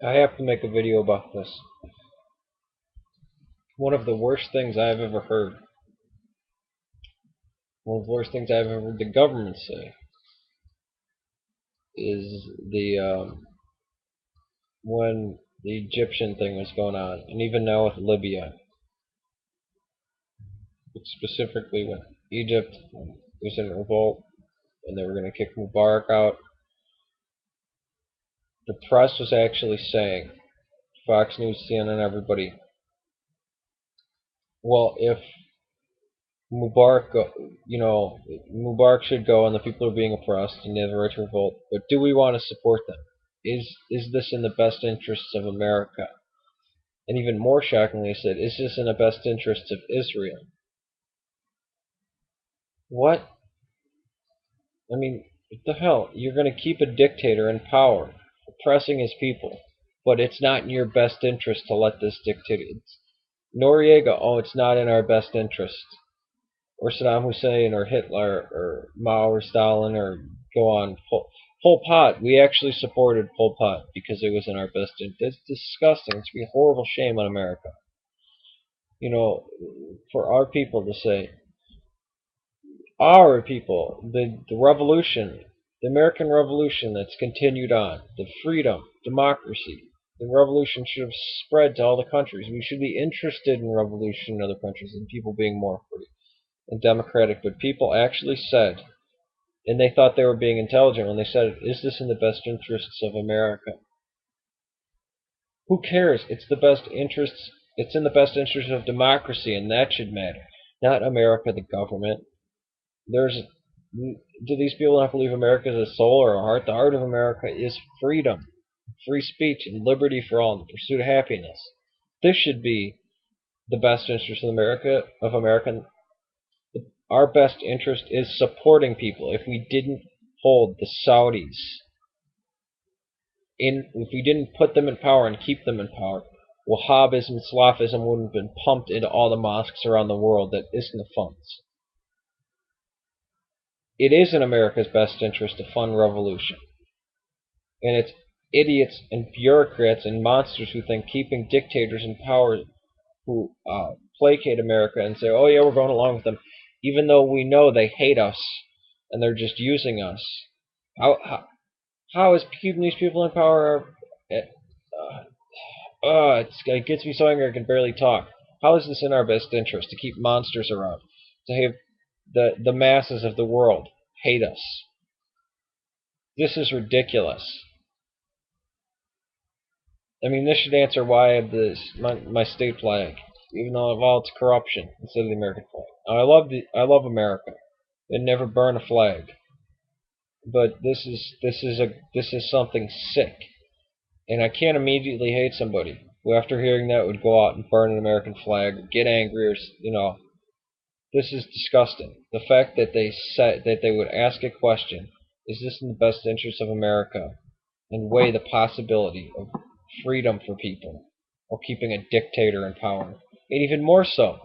I have to make a video about this. One of the worst things I've ever heard, one of the worst things I've ever heard the government say is when the Egyptian thing was going on, and even now with Libya, but specifically when Egypt was in revolt and they were going to kick Mubarak out, the press was actually saying, Fox News, CNN, everybody, well, if Mubarak, Mubarak should go, and the people are being oppressed, and they have the right to revolt. But do we want to support them? Is this in the best interests of America? And even more shockingly, said, is this in the best interests of Israel? What? I mean, what the hell? You're going to keep a dictator in power, oppressing his people, but it's not in your best interest to let this dictator. Noriega, oh, it's not in our best interest. Or Saddam Hussein or Hitler or Mao or Stalin or go on. Pol Pot, we actually supported Pol Pot because it was in our best interest. It's disgusting. It's a horrible shame on America. You know, for our people to say, our people, the revolution, the American Revolution that's continued on, the freedom, democracy, the revolution should have spread to all the countries. We should be interested in revolution in other countries and people being more free and democratic, but people actually said, and they thought they were being intelligent when they said, is this in the best interests of America? Who cares? It's the best interests. It's in the best interest of democracy, and that should matter. Not America, the government. Do these people not believe America is a soul or a heart? The heart of America is freedom, free speech, and liberty for all, and the pursuit of happiness. This should be the best interest of America. Our best interest is supporting people. If we didn't hold the Saudis if we didn't put them in power and keep them in power, Wahhabism and Salafism wouldn't have been pumped into all the mosques around the world that isn't the funds. It is in America's best interest to fund revolution. And it's idiots and bureaucrats and monsters who think keeping dictators in power who placate America and say, oh yeah, we're going along with them, even though we know they hate us and they're just using us. How is keeping these people in power? It gets me so angry I can barely talk. How is this in our best interest to keep monsters around? To have the masses of the world hate us? This is ridiculous. I mean, this should answer why I have my state flag, even though of all its corruption, instead of the American flag. Now, I love America. I'd never burn a flag, but this is something sick. And I can't immediately hate somebody who, after hearing that, would go out and burn an American flag, or get angry, or this is disgusting. The fact that they said that they would ask a question, is this in the best interest of America, and weigh the possibility of freedom for people, or keeping a dictator in power, and even more so,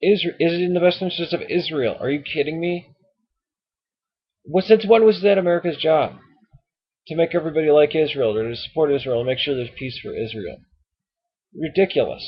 is it in the best interest of Israel? Are you kidding me? Since when was that America's job? To make everybody like Israel, or to support Israel, and make sure there's peace for Israel. Ridiculous.